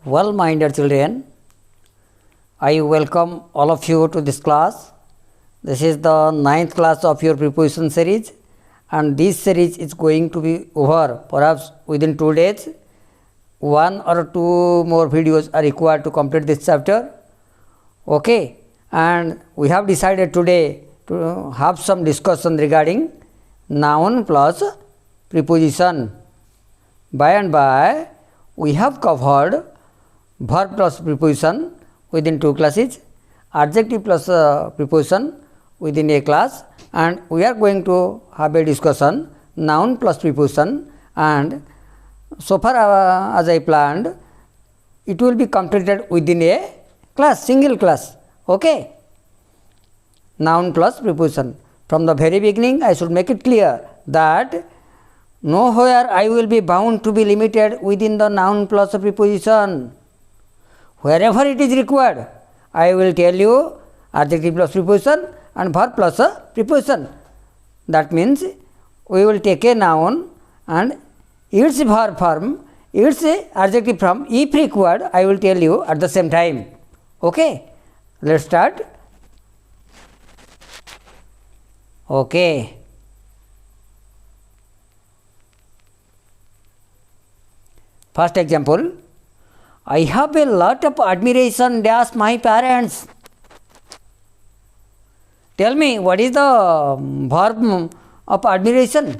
Well, my dear children, I welcome all of you to this class. This is the 9th class of your preposition series, and this series is going to be over perhaps within 2 days. 1 or 2 more videos are required to complete this chapter. Okay, and we have decided today to have some discussion regarding noun plus preposition. By and by, we have covered verb plus preposition within 2 classes, adjective plus preposition within a class, and we are going to have a discussion noun plus preposition, and so far as I planned, it will be completed within a class, single class. Okay, noun plus preposition. From the very beginning, I should make it clear that nowhere I will be bound to be limited within the noun plus preposition. Wherever it is required, I will tell you adjective plus preposition and verb plus preposition. That means we will take a noun and its verb form, its adjective form, if required, I will tell you at the same time. Okay, let's start. Okay. First example, I have a lot of admiration dash my parents. Tell me, what is the verb of admiration?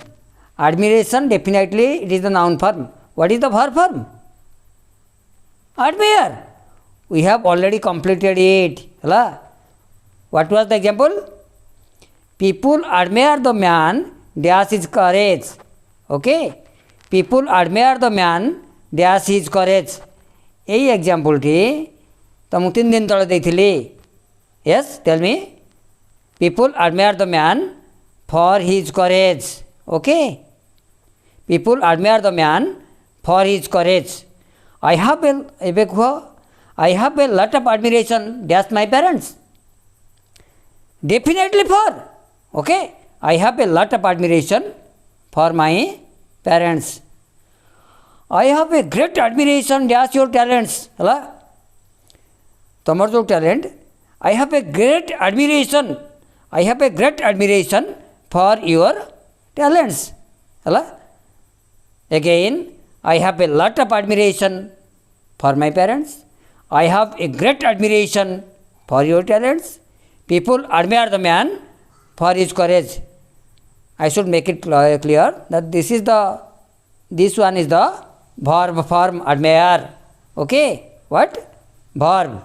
Admiration, definitely it is the noun form. What is the verb form? Admire. We have already completed it. What was the example? People admire the man dash his courage. Okay? People admire the man dash his courage. यही example T तो मुझे 3 दिन तले देइथिली. Yes, tell me. People admire the man for his courage. Okay? People admire the man for his courage. I have a lot of admiration dash my parents. Definitely for. Okay? I have a lot of admiration for my parents. I have a great admiration dash your talents. Tomar jo talent. I have a great admiration. I have a great admiration for your talents. Again, I have a lot of admiration for my parents. I have a great admiration for your talents. People admire the man for his courage. I should make it clear that this one is the verb form admire. Okay? What? Verb.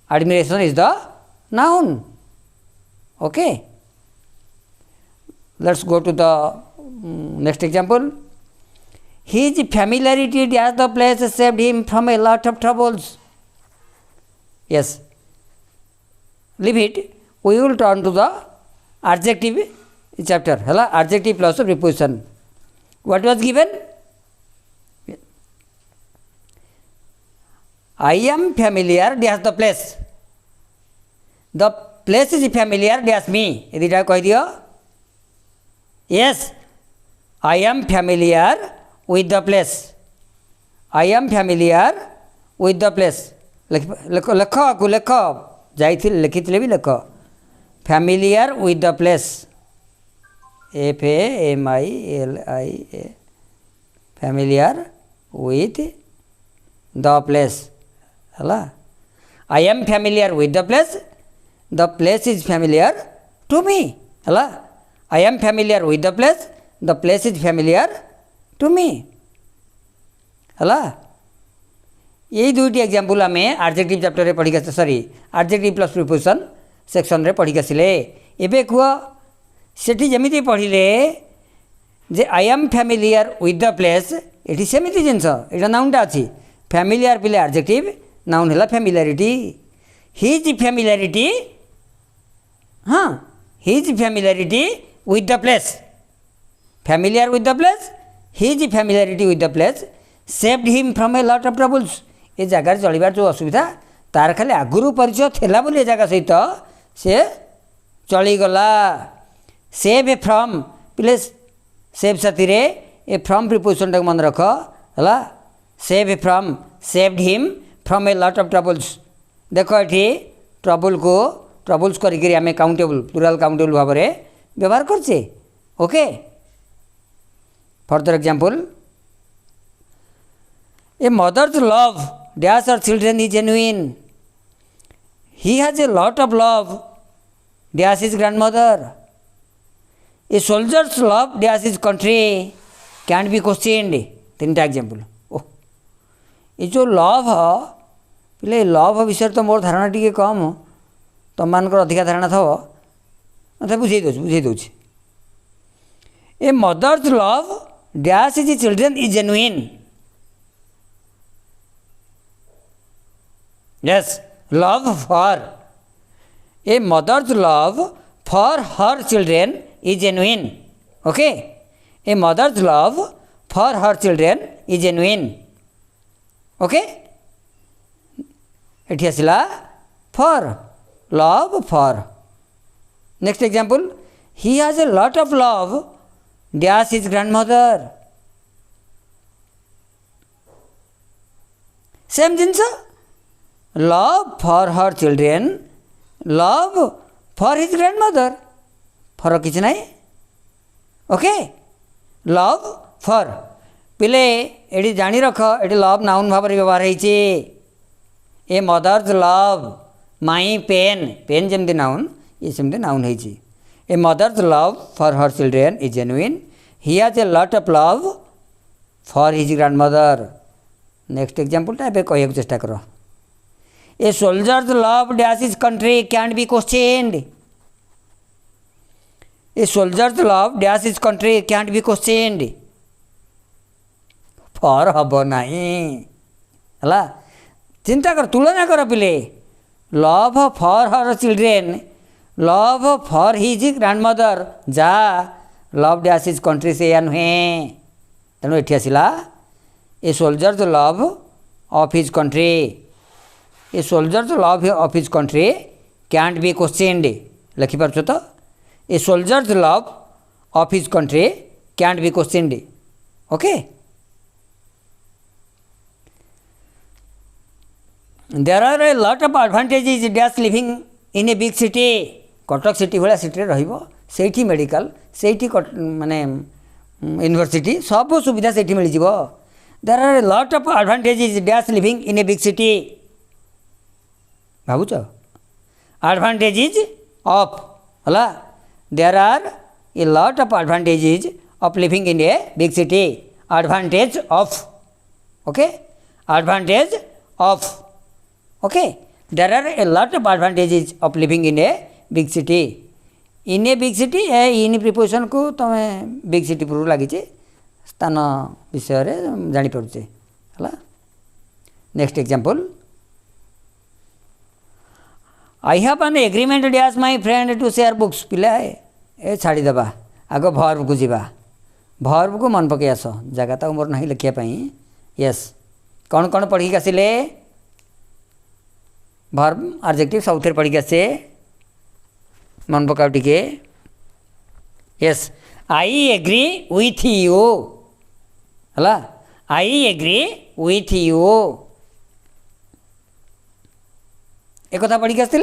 Admiration is the noun. Okay? Let's go to the next example. His familiarity dash the place saved him from a lot of troubles. Yes. Leave it. We will turn to the adjective chapter. Adjective plus preposition. What was given? I am familiar dash the place. The place is familiar dash me. Is it कह दियो? Yes. I am familiar with the place. I am familiar with the place. लेखो जाइथिल लिखिथिले भी लेखो. Familiar with the place. FAMILIA. Familiar with the place. I am familiar with the place. The place is familiar to me. I am familiar with the place. The place is familiar to me. यही दुईटी example आम adjective chapter में पढ़ी sorry adjective plus preposition section रे पढ़ी आसिले. एबे कह सेठी जमिति पढ़िले जे I am familiar with the place. ये सेमती जिनस यहाँ नाउनटा अच्छी. फैमिलियर पिले एडजेक्टिव, नाउन है फैमिलियरिटी. His familiarity. हाँ, his familiarity with the place. Familiar with the place. His familiarity with the place saved him from a lot of troubles. ये जगार चलबार जो असुविधा तार खाली आगुरी परिचय थिला बोली जगह सहित से चलीगला. सेव ए फ्रॉम प्लेस सेव साथी रे ए फ्रॉम प्रिपोजिशन टाक मन रख. Saved him from a lot of troubles. देख ये ट्रबल को ट्रबल्स करी आम काउंटेबल प्लुराल काउंटेबल भाव में व्यवहार करछे। Okay further example a mother's love dash her children is genuine. He has a lot of love dash is grandmother. A soldier's love dash is country can be questioned. तीन टा example. ओह ये जो love पे love विषय तो मोर धारणा T कम तुम मान अधिका धारणा थो मतलब बुझे दूँ। A mother's love dash is children is genuine. Yes love for a mother's love for her children is genuine. Okay a mother's love for her children is genuine. Okay एठी आसिला for love for. Next example he has a lot of love dash is grandmother. Same जिनस love for her children love for his grandmother फरक किसी ना। Okay love for पिले ये जानी रख ये लव नाउन भाव में व्यवहार होइछे। A mother's love my pen pen जमती नाउन ये सेमती नाउन होइछे। A mother's love for her children is genuine. He has a lot of love for his grandmother. Next example टा कह चेष्टा कर। A soldier's love dash is country can be questioned. A soldier's love dash is country can be questioned for हम ना है। चिंता कर तुलना कर पिले love for her children love for his grandmother जा लव डैश इज कंट्री से या नुहे। तेणु ये आसला a soldier's love of his country. A soldier's love of his country can't be questioned. लिखिपार तो a soldier's love of his country can't be questioned. Okay there are a lot of advantages dash living in a big city. Cuttack city भाया city रही medical से माने university सब सुविधा से मिल जाव। There are a lot of advantages dash living in a big city. भावुच एडवांटेजेस ऑफ है there are a lot of advantages of living in a big city. Advantage of okay advantage of okay there are a lot of advantages of living in a big city. In a big city in preposition को तुम big city पूर्व लगी स्थान विषय जापारे है। Next example I have an agreement dash my friend to share books. पिला ए छाड़ीदेवा आग भर्ब को जीवा भर्ब को मन पकई आस जगह तो मोर ना लिखापी। यस कौन कौन पढ़ी आसिले भर्ब एडजेक्टिव सब थे पढ़ी आसे मन पकाओ टिके। Yes I agree with you है आई एग्री विथ यू एक कथा पढ़ी आसते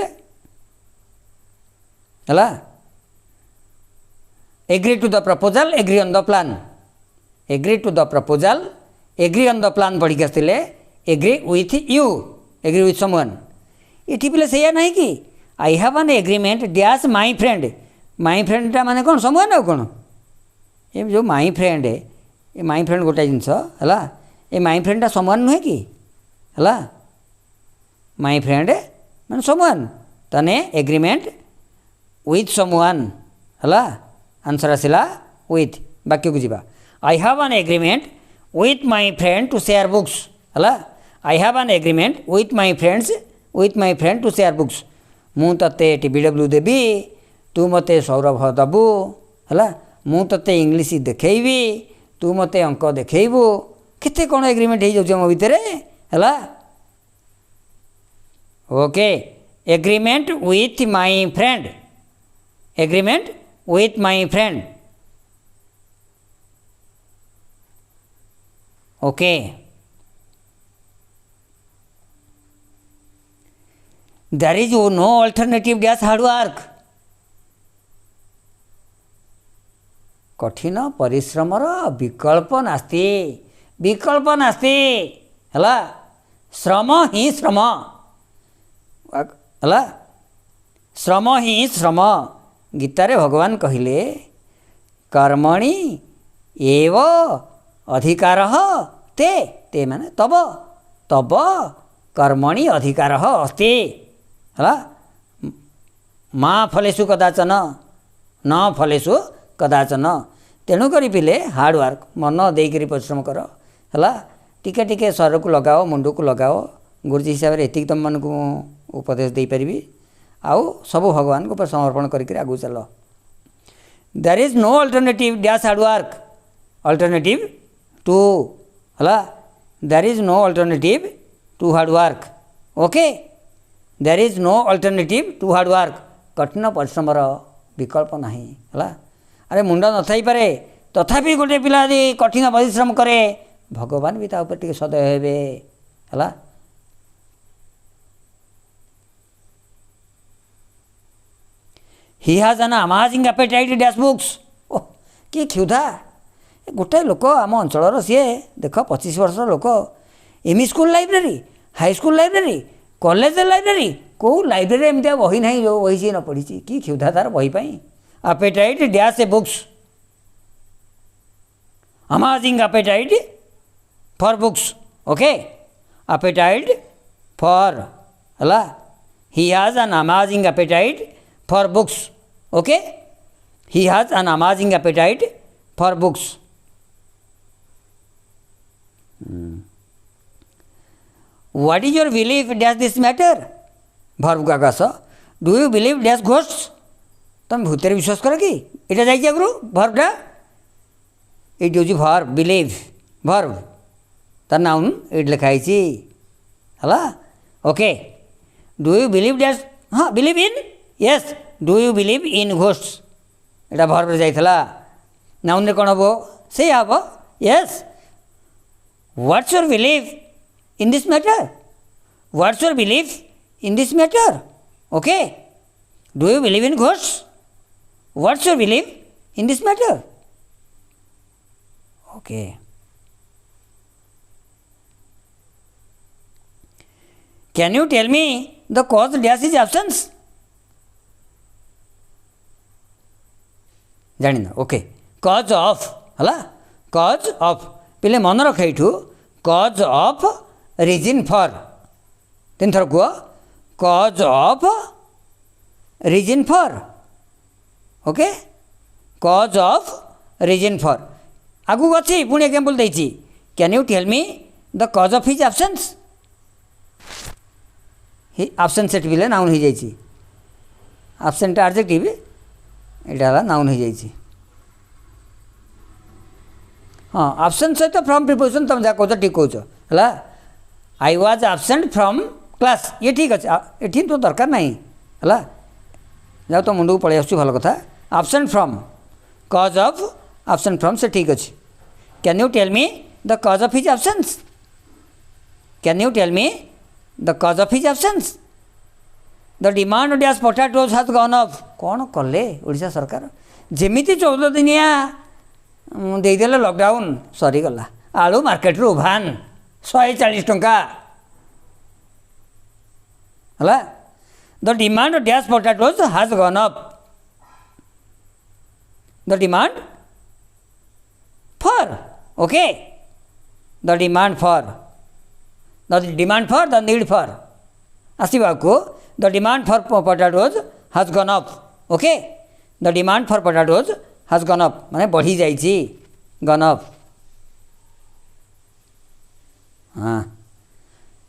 है। Agree to the proposal agree on the plan agree to the proposal agree on the plan पढ़ी आसते agree with you agree with someone. ये पिले से ना कि I have an agreement dash my फ्रेंडटा माने कौन समवन आ कौन ये जो माई फ्रेंड ये माई फ्रेंड गोटाए जिनस है ये माई फ्रेंडटा समवन नुहे कि है माई फ्रेंड माने समवन तने एग्रीमेंट विथ समवन है आंसर आसला विथ वाक्य को जीवा। I have an agreement with my friend to share books है I have an agreement with my friend to share books. मु ते TBW देवी तू मते सौरभ दबु है मु ते इंग्लीश देखी तू मते अंक देखू केते कौन एग्रीमेंट हो जाऊँ मो भितर है। Okay agreement with my friend agreement with my friend. Okay there is no alternative dash hard work कठिन परिश्रमर विकल्प नास्ति विकल्प नास्ति हला श्रम ही श्रम हला श्रम ही श्रम गीतारे भगवान कहिले कर्मणि एव अधिकारः ते ते माने तब तब कर्मणि अधिकारः अस्ति हला मा फलेषु कदाचन न फलेषु कदाचन तेणुक पिले हार्ड वर्क मन देकर परिश्रम कर है टिके टिके शरीर को लगाओ मुंड को लगाओ गुरुजी हिसाब से एतिक तुम मन को उपदेश दे पारि आउ सब भगवान को समर्पण करके आगू चल there is no alternative dash hard work alternative to है there is no alternative to hard work okay there is no alternative to hard work कठिन परिश्रमर विकल्प नहीं है अरे मुंड न थी पारे तथापि गोटे पिला यदि कठिन परिश्रम करे भगवान भी ताऊपर टिके सदय हेबे है he has an amazing appetite dash books oh कि क्षुधा गोटे लोक आम अंचल सी देख 25 वर्ष लोक ME school library high school library college library कौ लाइब्रेरी एमती बही ना जो बही सी न पढ़ी कि क्षुधा तार बही पाई appetite dash a books amazing appetite for books okay appetite for है he has an amazing appetite for books okay he has an amazing appetite for books what is your belief dash this matter verb का आकाश do you believe dash ghost तुम भूतर विश्वास कर कि यहाँ जाइए आगु भर्बटा ये हूँ भर्ब बिलीव भर्ब तार नाउन ये लिखाई है okay do you believe dash हाँ believe in yes do you believe in ghost यहाँ भर्ब जाइला नाउन रे कौन हम से हम yes what's your believe in this matter what's your believe in this matter okay do you believe in ghost what's your believe in this matter okay can you tell me the cause dash is absence जानी okay cause of है cause of पिले मन रख यू cause of reason for तीन थर कह cause of reason for okay cause of reason for आगू अच्छी पुणी एग्जांपल देती can you tell me the cause of his absence absence सेट भी नाउन हो जाइए एब्सेंट एडजेक्टिव यहाँ नाउन हो जाइए हाँ एब्सेंट सहित फ्रॉम प्रिपोजिशन तुम जहाँ कह ठीक कौच है I was absent from class ये ठीक अच्छे ये तो दरकार ना है जाओ तो मुंड को पलि आस भल कथा absent from cause of absent from से ठीक अच्छे can you tell me the cause of his absence can you tell me the cause of his absence the demand dash potatoes has gone of कौन कले ओडिशा सरकार जेमिति 14 दिनिया देदेले lockdown सरीगला आलू market रू उभान 140 टंका है the demand dash potatoes has gone up the demand for okay the demand for the need for आसवा को the demand for potatoes has gone up okay the demand for potatoes has gone up माने बढ़ी जाइए gun up हाँ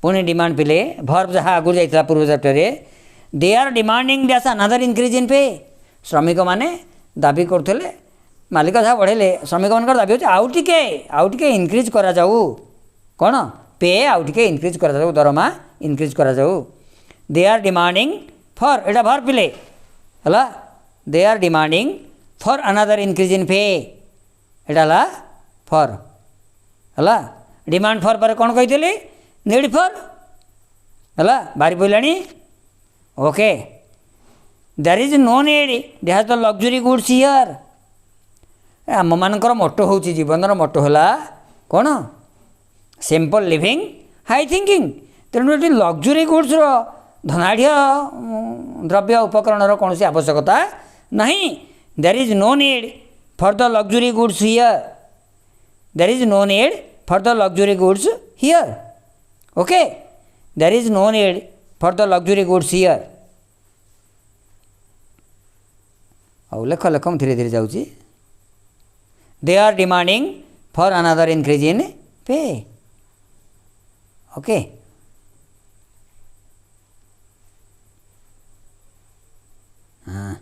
पुणी demand पिले verb जहाँ आगु जाइए पूर्व chapter they are demanding dash another increase in pay श्रमिक मैंने दाबी करते मालिक जहाँ बढ़ेले श्रमिक मान दाबी हो आउ टे इनक्रीज करा जाऊ कौन पे आउ टे इनक्रीज करा जाऊ दरमा इनक्रीज करा जाऊ दे आर डिमांडिंग फॉर एटा भर्ब पिले है they are demanding for another increase in pay एटा फॉर है डिमांड फॉर पर कौन कही नीड फॉर है बारी पड़ानी okay there is no need they has the luxury goods here आम मानकर मोटो हूँ जीवन मोटो है कौन सिंपल लिविंग हाई थिंकिंग तेणु ये लग्जरी गुड्स धनाढ़ द्रव्य उपकरण कौन सी आवश्यकता नहीं there is no need for the luxury goods here there is no need for the luxury goods here okay there is no need for the luxury goods here और लेख लेख धीरे धीरे जाऊँगी they are demanding for another increase in pay okay हाँ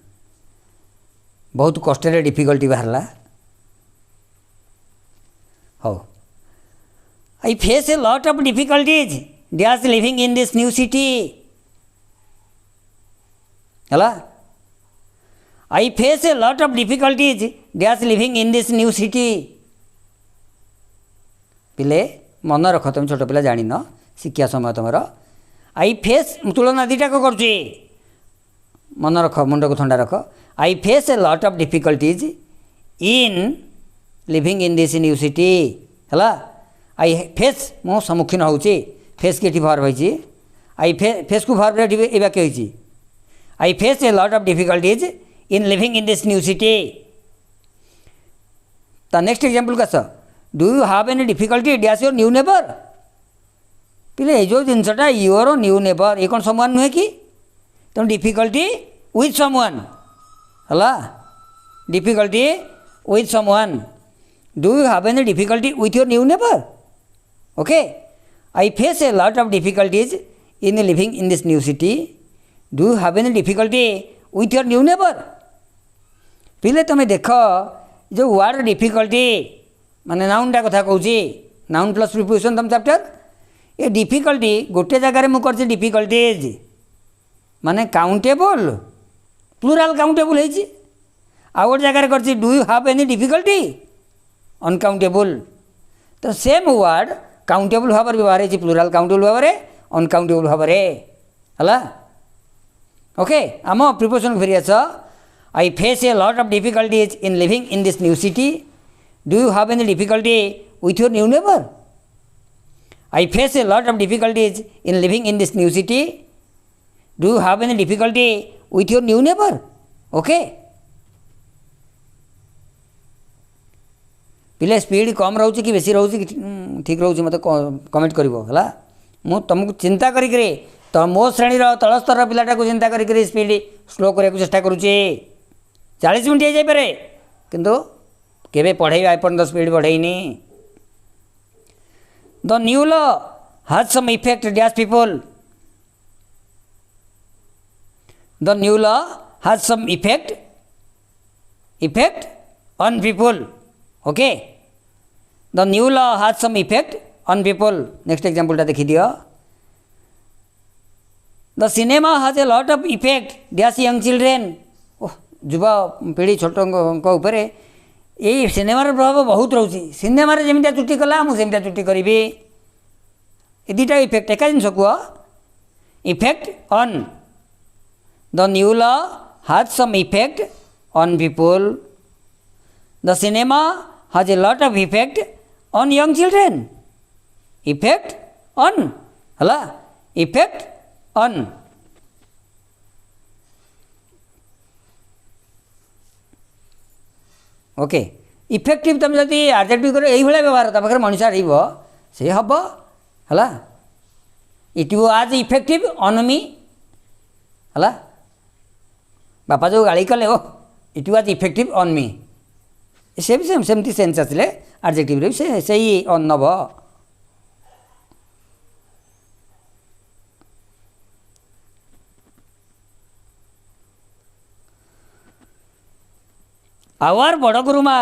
बहुत कष्ट difficulty बाहरला हो I face A lot of difficulties dash living in this new city है I face a lot of difficulties dash living in this new city पिले मन रख तुम छोट पिला जान शिक्षा समय तुम आई फेस तुलना दीटा को कर मन रख मुंड को ठंडा रख I face A lot of difficulties in living in this new city है आई फेस मो सम्मुखीन हो फेस की भर होती आई फेस को भर वाक्य होती I face A lot of difficulties in living in this new city the next example का do you have any difficulty dash your new neighbor पिले जो जिनसटा your new neighbor ये कौन someone नुहे कि तो difficulty with someone हला difficulty with someone do you have any difficulty with your new neighbor okay I face a lot of difficulties in living in this new city do you have any difficulty with your new neighbor पिले तुम्हें देख जो word difficulty माने नाउनटा कथा कहूँ noun plus preposition तुम chapter ये difficulty गोटे जगार मुझे डिफिकल्टीज माने काउंटेबल प्लूराल काउंटेबल है आउ गोटे जगार कर do you have any difficulty uncountable तो सेम वर्ड काउंटेबल भाव व्यवहार है प्लूराल काउंटेबल भाव में अनकाउंटेबल भाव है ओके आम प्रिपोजिशन फेरी आस I face a lot of difficulties in living in this new city. Do you have any difficulty with your new neighbor? I face a lot of difficulties in living in this new city. Do you have any difficulty with your new neighbor? Okay? पिले speed कम रोचे कि बेसी रोचे कि ठीक रोचे मत comment करिवो हला मु तुमको चिंता करी तो मो श्रेणी तल स्तर पिलाटा को चिंता करी स्पीड स्लो करने चेष्टा करुचे 40 मिनट हो जापे किंतु केवे पढ़े एपर्यंत स्पीड बढ़ेनी the new law has some effect dash people the new law has some effect on people okay the new law has some effect on people next example देखी दियो the cinema has a lot of effect dash young children युवा पीढ़ी छोट उपर यही सिनेमार प्रभाव बहुत रोचे सिनेमा जमी चुटी कला मुझे चुटी करी ये दुटा इफेक्ट एका जिन कह effect on the new law has some effect on people the cinema has a lot of effect on young children effect on है इफेक्ट ऑन ओके इफेक्टिव तुम जब एडजेक्टिव कर यही व्यवहार पाखे मनीष से हम है it was effective on me है बापा जो गाड़ी कले ओ it was effective on me से भी सेमती सेन्स आसिले एडजेक्टिव रे से ही ऑन नब आवर बड़ गुरुमा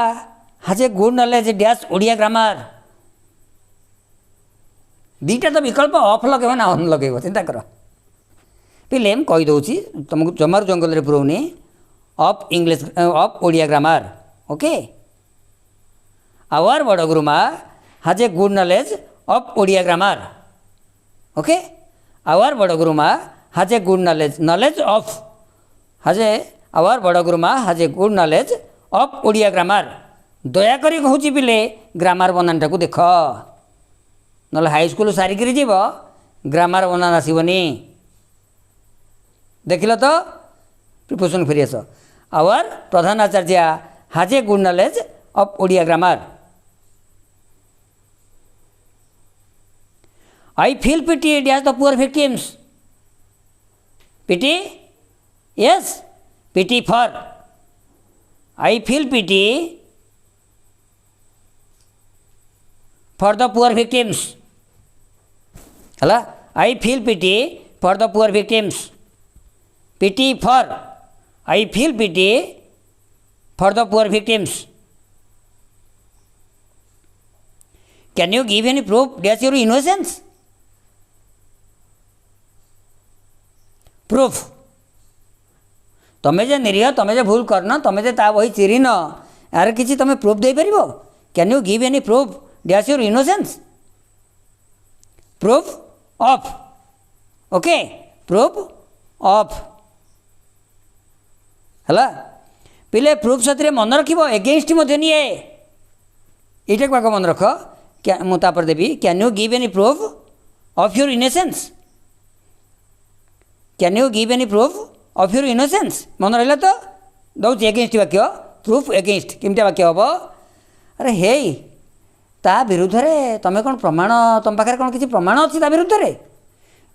has a good knowledge dash Odia grammar दीटा तो विकल्प ऑफ लगे ना ऑन लगे चिंता कर पिले कहीदे तुमको जमार जंगल पुरौनी of English of Odia grammar okay our बड़ गुरुमा has a good knowledge of Odia grammar okay our बड़ गुरुमा has a good knowledge of, our बड़ गुरुमा has a good knowledge of Odia grammar. दयाकरी कहूँ पिले ग्रामर बनानटा को देख, ना हाईस्कल सारिक जीव ग्रामर बनान आसबनी। देखिल तो प्रिपोजिशन फेरी आस। आवर प्रधान आचार्य has a good knowledge of Odia grammar. I feel pity as the poor victims. Pity? Yes, pity for. I feel pity for the poor victims. Hello? I feel pity for the poor victims. Pity for. I feel pity for the poor victims. Can you give any proof that your innocence? Proof तमें जे निरीह तमें जे भूल करना तमें जे ता बही चिरीन यार किसी तमें प्रूफ दे परिबो? Can you give any proof that's your innocence? Proof of, okay, proof of हला पिले प्रूफ साथी मन रखिबो एगेंस्ट मध्य निए एटा को मन रख। क्या मुतापर देबी can you give any proof of your innocence? Can you give any proof of your innocence? मन रहा तो दौर एगेन्स्ट वाक्य प्रूफ एगेन्स्ट केमती वाक्य हम? अरे हे ता विरुद्ध रे तुम्हें कौन प्रमाण तुम पाखे कौन किसी प्रमाण अच्छी ता विरुद्ध रे?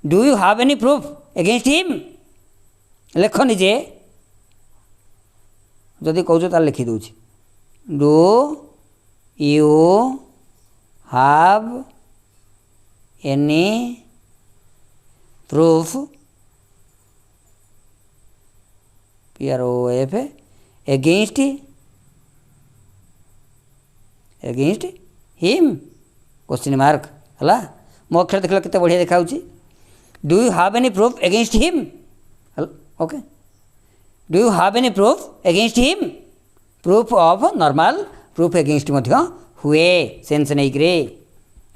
Do you have any proof against him? लेख निजे जदि कौच तार लिखी दूँ। Do you have any proof PROF against him question mark है। मो अक्षर देख के बढ़िया देखा। Do you have any proof against him? Okay, do you have any proof against him? Proof of normal proof against हुए सेन्स नहीं कि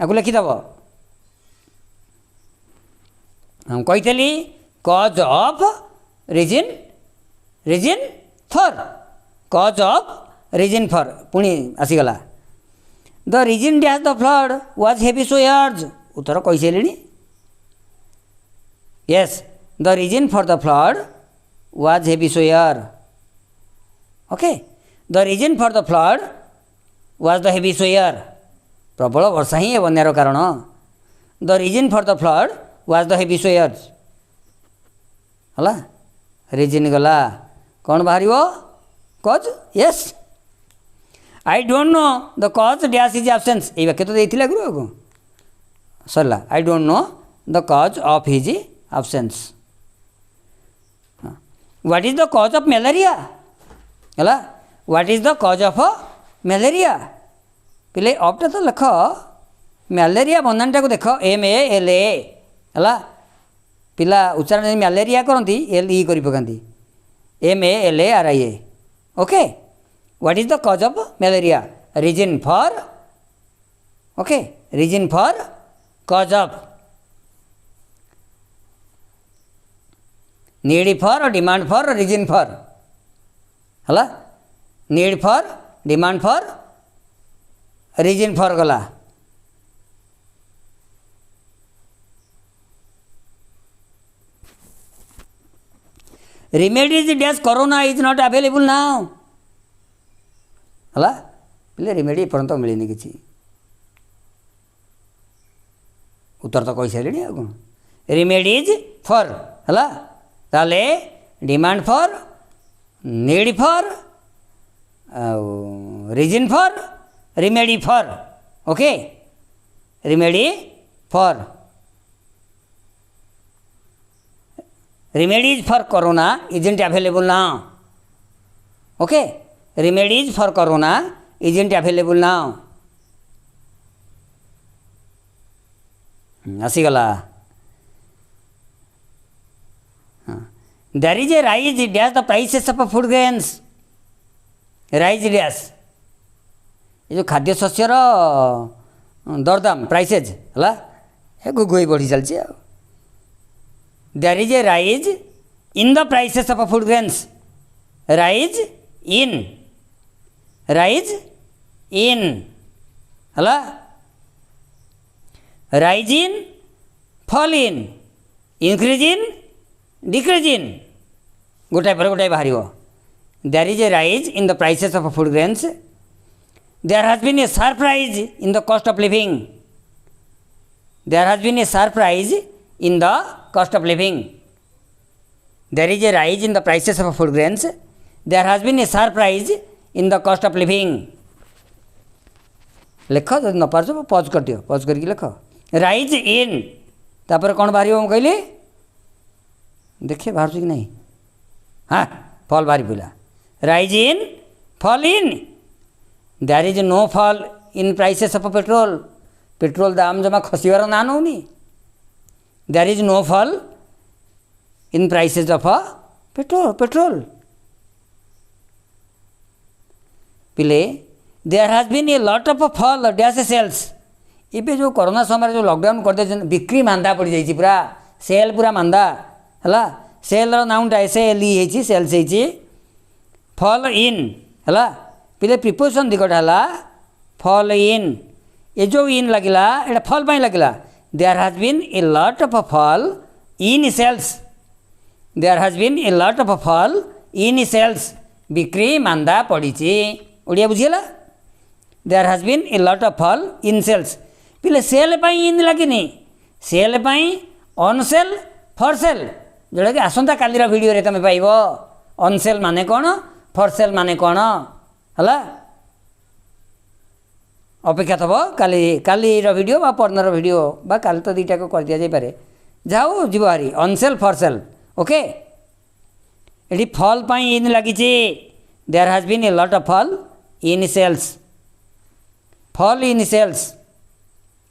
आपको लिखिदेव। हम कही कज of reason reason for, cause of reason for पुणी आसीगला। The reason dash the flood was heavy showers, उत्तर कही सारे। Yes, the reason for the flood was heavy shower. Okay, the reason for the flood was the heavy shower, प्रबल वर्षा ही बन्यार कारण। The reason for the flood was the heavy showers है। Reason गला कौन बाहर cause? Yes, I don't know the cause dash is absence, ये वाक्य तो देती गुरु को सरला। आई don't know the cause of his absence. What is the cause of malaria है? What is the cause of malaria? पिले ऑफटा तो लिख मैलेरिया बंधानटा को देख MALA है। पिला उच्चारण मैलेरिया करती LE कर पकाती MALARIA। Okay, what is the cause of malaria? Reason for, okay, reason for cause of. Need for demand for reason for है। Need for demand for reason for गला। Remedies dash corona is not available now है। पे remedy एपर्यंत मिलनी किसी उत्तर तो कही सारे आ कौन। रेमेडीज फॉर है ताले demand for, need for, reason for, remedy for. Okay, remedy for, remedies for corona isn't available now. Okay, remedies for corona isn't available now. आसीगला। There is a rise dash the prices of food grains. Rise dash ये जो खाद्य शस्यर दरदाम prices है गुगुई बढ़ी चलती। There is a rise in the prices of food grains rise in हला rise in fall in increase in decrease in गोटाए पर गोटाए बाहर there is a rise in the prices of food grains there has been a sharp rise in the cost of living there has been a sharp rise in the cost of living there is a rise in the prices of food grains there has been a sharp rise in the cost of living लेख जो न पार्छ पज कर दियो पज करके लेख राइज इन तापर कौन बाहर मुझे कहली देखिए बाहर कि नहीं हाँ फल बाहरी पड़ा rise in fall in there is no fall in prices of petrol petrol दाम जमा खसबार ना नौनी there is no fall in prices of petrol पिले there has been a lot of fall dash sales इबे जो कोरोना समय जो लॉकडाउन कर दे बिक्री मांदा पड़ जाइए पूरा सेल पूरा मांदा है सेल नाउंटा सेल ही सेल्स हो फॉल इन है पिले प्रिपोजिशन दिगटा है फॉल इन ये जो इन लगिला एटा फॉल पाई लगिला there has been a lot of fall in sales there has been a lot of fall in sales बिक्री मांदा पड़ी ओडिया बुझीगला there has been a lot of fall in sales पिले सेल पाई इन लगिनी सेल पाई ऑन सेल फॉर सेल जोड़ा कि आसंता कालीर वीडियो रे तुम पाइब ऑन सेल माने कौन फॉर सेल माने कौन है अपेक्षा थब काली कालीर वीडियो बा परनर वीडियो बा काली तो दुईटा को कर दिया जाई पारे जाओ जीव हारी on sale for sale okay ये फॉल पाई इन लगी there has been a lot of fall in sales fall in sales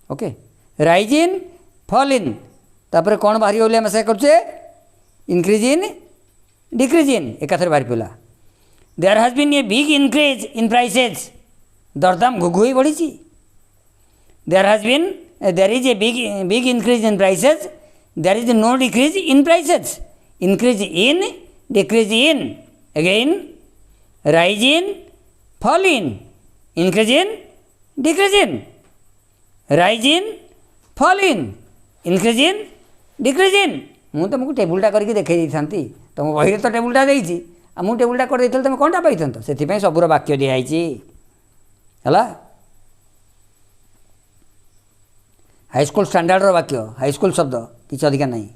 okay rise in fall in तापर कौन बाहरी बोली आम से करुचे इनक्रीज इन डिक्रीज इन एकाथर बाहरी पड़ा there has been a big increase in prices दरदाम घुघुई बढ़ी there is a big increase in prices there is no decrease in prices increase in decrease in again rise in fall in increase in decrease in rise in fall in increase in decrease in मुझे तुमको टेबुलटा करके देखई था तुम बही तो टेबुलटा देती मुझे टेबुलटा कर तुम कौनटा पाई से सबूर वाक्य दिखाई है हाईस्कूल स्टैंडर्ड वाक्य हाईस्कूल शब्द किसी अधिका नहीं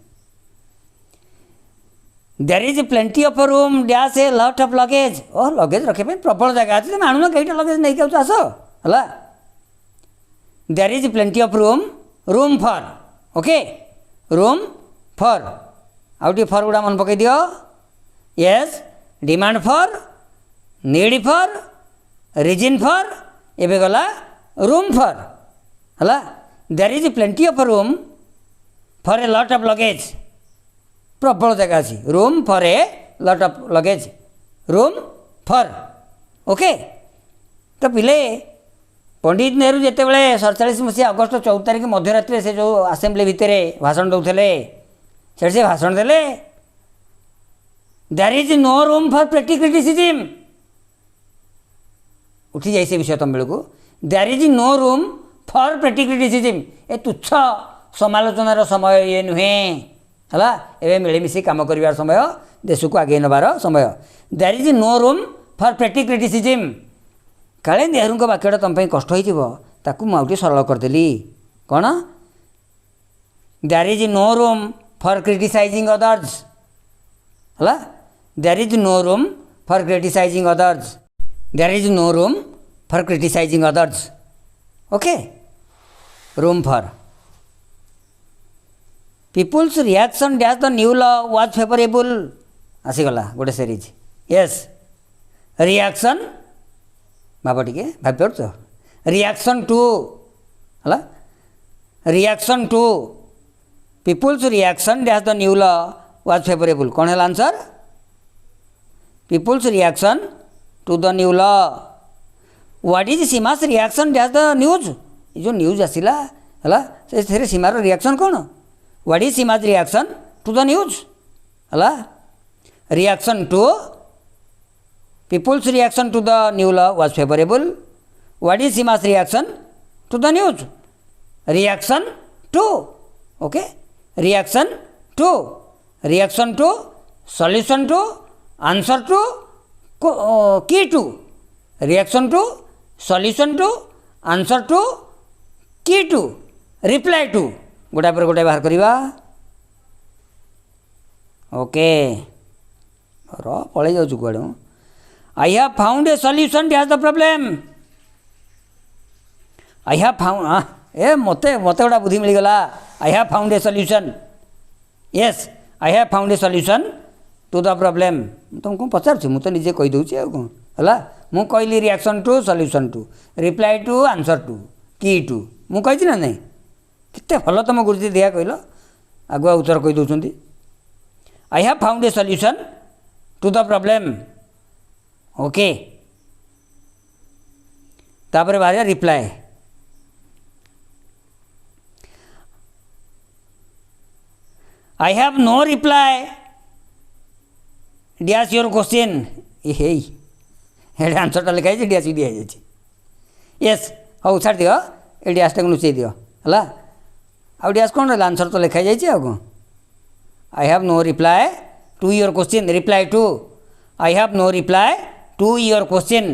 there is plenty of room dash a lot of luggage oh luggage रखे प्रबल जगह अच्छे तुम आणुन कईटा लगेज नहीं आस है there is plenty of room for okay room for आउटी फॉर गुड़ा मन पकई दियो yes demand for need for reason for एबे गला रूम फॉर है there is plenty of room for a lot of luggage प्रबल जगह अच्छी room for a lot of luggage room for okay तो पिले पंडित नेहरू जिते बड़े 47 मसीहा अगस्ट 14 तारिख मध्यरात्रि से जो आसेम्बली भितर भाषण दौले से भाषण देले there is no room for petty criticism उठी जाए से विषय तुम बेलू there is no room for petty criticism ए तुच्छ समालोचनार समय ये नुहे है एवं मिलमिशी कम कर समय देश को आगे नबार समय there is no room for petty criticism काले नेहरू वाक्यटा तुम कष्ट हो मुझे सरल करदेली कौन there is no room for criticising others है there is no room for criticising others there is no room for criticising others okay room for people's reaction dash the new law was favourable आसीगला गोटे series yes reaction भाव टे भाव पार reaction to है reaction to people's reaction dash the new law was favourable कौन है answer people's reaction to the new law what is Seema's reaction dash the news जो न्यूज आसला है से सीमार रिएक्शन कौन what is Seema's reaction to the news हला reaction to people's reaction to the new law was favorable. What is Seema's reaction to the news? Reaction to, okay, reaction to, reaction to, solution to, answer to, key to, reaction to, solution to, answer to, key to, reply to. गोटाए पर गोटाए बाहर करवा okay र पलि जाऊँ कड़े I have found a solution to the problem. I have found मते गोटा बुद्धि मिलगला. I have found a solution. Yes, I have found a solution to the problem. तुमको पचार मुझे निजे कही दूसरी है मु कहली reaction to solution to reply to answer to key to मु कही ना नहीं कितने भल तुम गुरुजी दिया कहल आगुआ उत्तर कही दौरान I have found a solution to the problem. Okay तापर बाहर reply I have no reply dash your question ये आंसर लिखाई डैश भी दिखाई यस हाँ छाड़ दियो ये डैश टाक लुचई दियो है आउ डैश कौन रहा आंसर तो लिखाई जाइए कौन I have no reply to your question reply to I have no reply to your question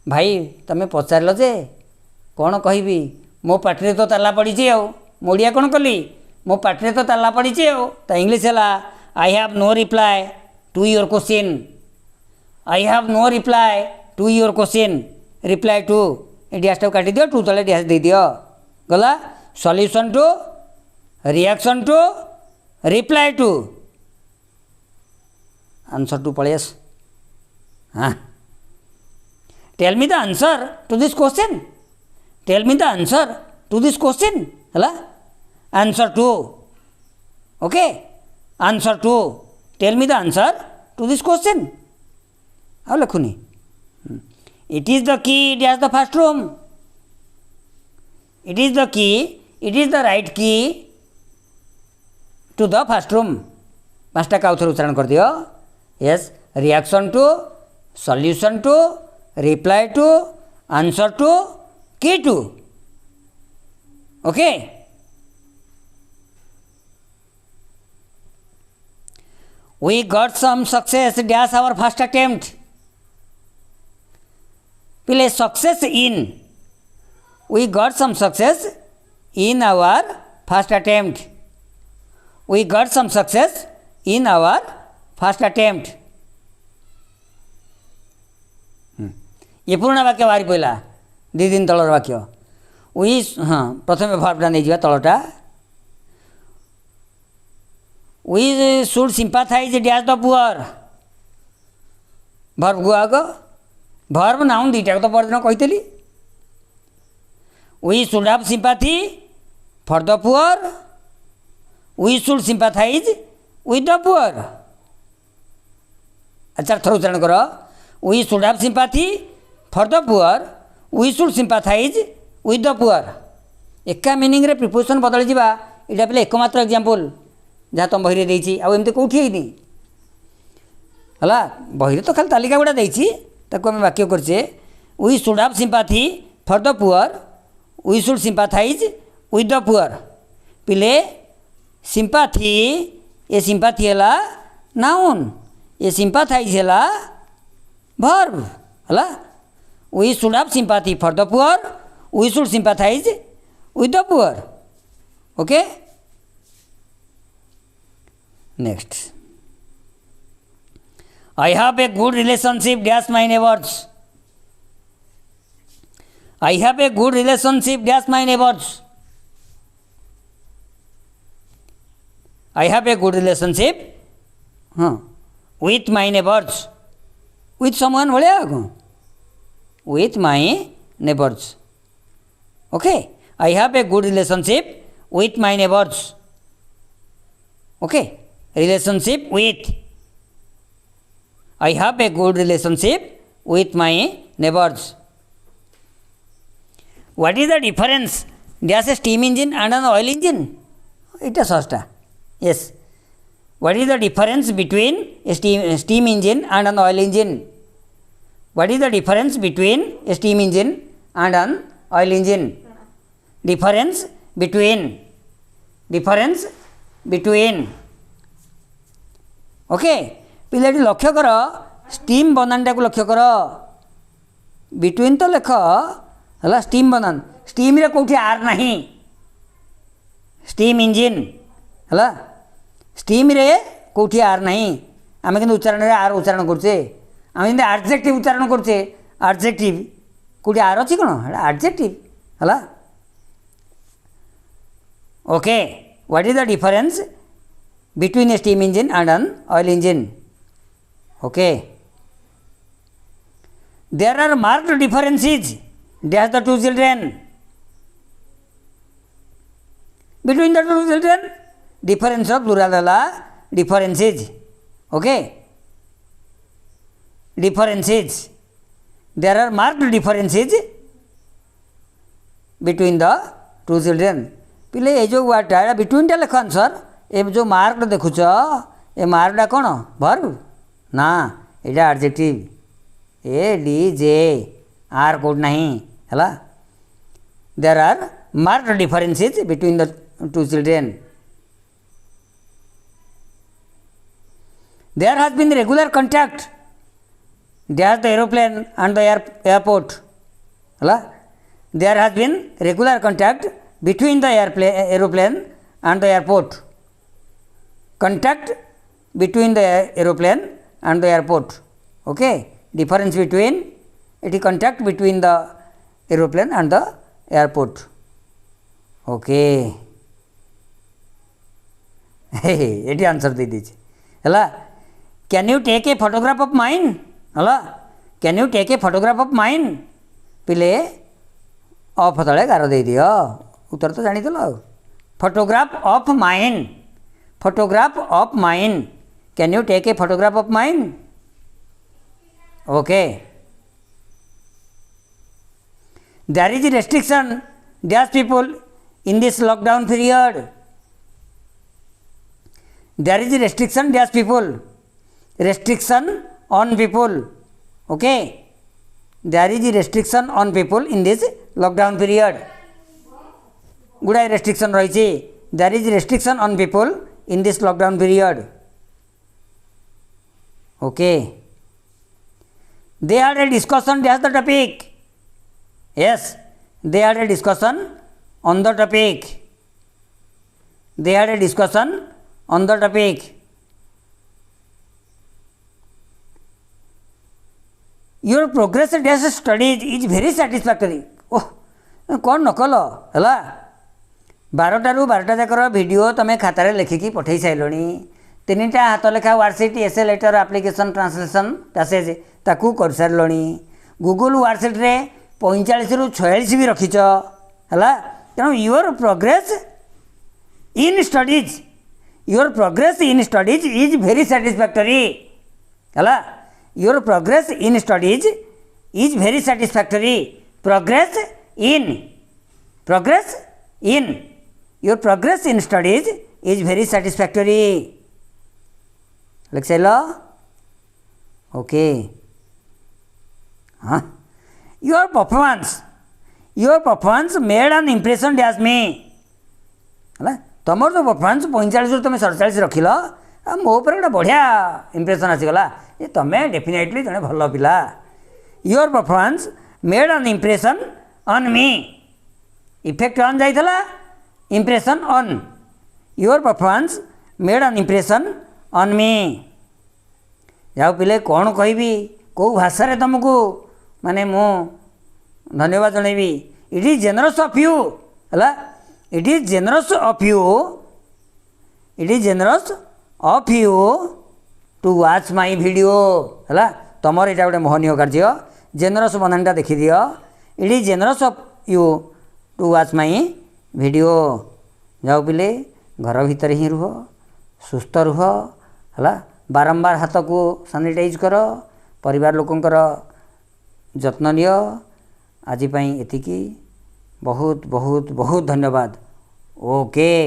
भाई तमें पचार जे कौन कहबी मो पाटे तो ताला पड़ी आउ मोड़िया कौन कली मो पाटे तो ताला पड़ी आउ तो इंग्लीश है I have no reply to your question I have no reply to your question reply to ये डैश टाक काटी दियो टू तले डैश दे दियो गला solution to reaction to reply to answer to पड़ेस हाँ tell me the answer to this question tell me the answer to this question है answer to okay answer to tell me the answer to this question आ लिखुनी it is the key dash the first room it is the key it is the right की to the first room पांचटा का उथर उच्चारण कर दियो yes reaction to solution to reply to answer to key to okay we got some success dash our first attempt पहले success in we got some success in our first attempt we got some success in our first attempt ये पूर्ण वाक्य बाहरी पड़ा दी दिन तलर वाक्य we हाँ प्रथम भार्बटा नहीं जा तलटा we should sympathise dash the poor verb गो आग भर्ब नाउन दुईटा तो परदिन कही we should have sympathy for the poor We should sympathize with the poor. अच्छा थोड़ा उच्चारण करो We should have sympathy for the poor. We should sympathize with the poor. एका मीनिंग रे प्रिपोजिशन बदल जावा इटा पे एकमात्र एग्जांपल जहाँ तुम बही देछि आ एमती कौटी है हला बही तो खाली तालिका गुड़ा देछि ताको हम वाक्य करछे We should have sympathy for the poor. We should sympathize with the poor. पिले सिंपाथी ये सिंपाथी है नाउन ये सिंपाथाइज है वर्ब है we should have sympathy for the poor we should sympathise with the poor okay next I have a good relationship dash my neighbours I have a good relationship dash my neighbours I have a good relationship with my neighbors. With someone बोले with my neighbors. Okay. I have a good relationship with my neighbors. Okay. Relationship with. I have a good relationship with my neighbors. What is the difference? There's a steam engine and an oil engine. It is Shasta. Yes, What is the difference between a steam engine and an oil engine? What is the difference between a steam engine and an oil engine? Difference between. Okay पिलाटी लक्ष्य कर steam बनानटा को लक्ष्य कर between तो लेख है steam बनान स्टीम रे कौटी आर नहीं स्टीम इंजिन है स्टीम रे कौटी आर नहीं आम कि उच्चारण आर उच्चारण करुचे आम जमी आडजेक्टिव उच्चारण करुचे आडजेक्टिव कौटी आर अच्छी कौन आडजेक्टिव है okay what is the difference between a steam engine and an oil engine? Okay, there are marked differences dash the two children. Between the two children, difference of plural ala differences. Okay, differences, there are marked differences between the two children. पिले ये जो word between टा लिख answer A जो mark देखुच ए मार्कटा कौन verb ना यहाँ adjective A D J R code नहीं है there are marked differences between the two children there has been regular contact dash the aeroplane and the airport है there has been regular contact between the aeroplane and the airport contact between the aeroplane and the airport. Okay, difference between it is contact between the aeroplane and the airport. Okay, it is answer दे दीजिए है can you take a photograph of mine है can you take a photograph of mine पिले of तले गार दे दियो उत्तर तो जानी देल photograph of mine photograph of mine can you take a photograph of mine okay there is a restriction dash people in this lockdown period there is a restriction dash people restriction on people okay there is a restriction on people in this lockdown period गुड़ाए restriction रही there is a restriction on people in this lockdown period okay they had a discussion dash the topic yes they had a discussion on the topic they had a discussion on the topic your progress dash studies is very satisfactory oh कौन नकल है 12 ରୁ 12 जाकर video तुम्हें खातार लिखिकी पठे सारे 3टा हाथ लेखा वर्कसीट एसे लेटर एप्लिकेशन ट्रांसलेशन पैसेज ताकू कर सारे गूगल वर्कसीट रे 45 ରୁ 46 भी रखीच है तेणु your progress in studies is very satisfactory है your progress in studies is very satisfactory progress in your progress in studies is very satisfactory like say okay your performance made an impression dash me है तुम जो performance 45 तुम 47 रखिल मो ऊपर गोटे बढ़िया impression आसीगला ये तुम्हें डेफिनेटली जड़े भल पिला your performance made an impression on me effect on जाइथला impression on your performance made an impression on me जाओ पिले कौन कहबी कौ भाषा रे तुमको माने मु धन्यवाद जनइबी it is generous of you है it is generous of you to watch my video है तुमर यहाँ गोटे मोहनीय कार्य जेनरस बनानटा देखी दियो it is generous of you to watch my video जाओ पिले घर भीतर ही रुह सुस्थ रुह है बारंबार हाथ को सानिटाइज कर परिवार लोकंकर जत्न लियो आज एतिकी बहुत बहुत बहुत धन्यवाद ओके।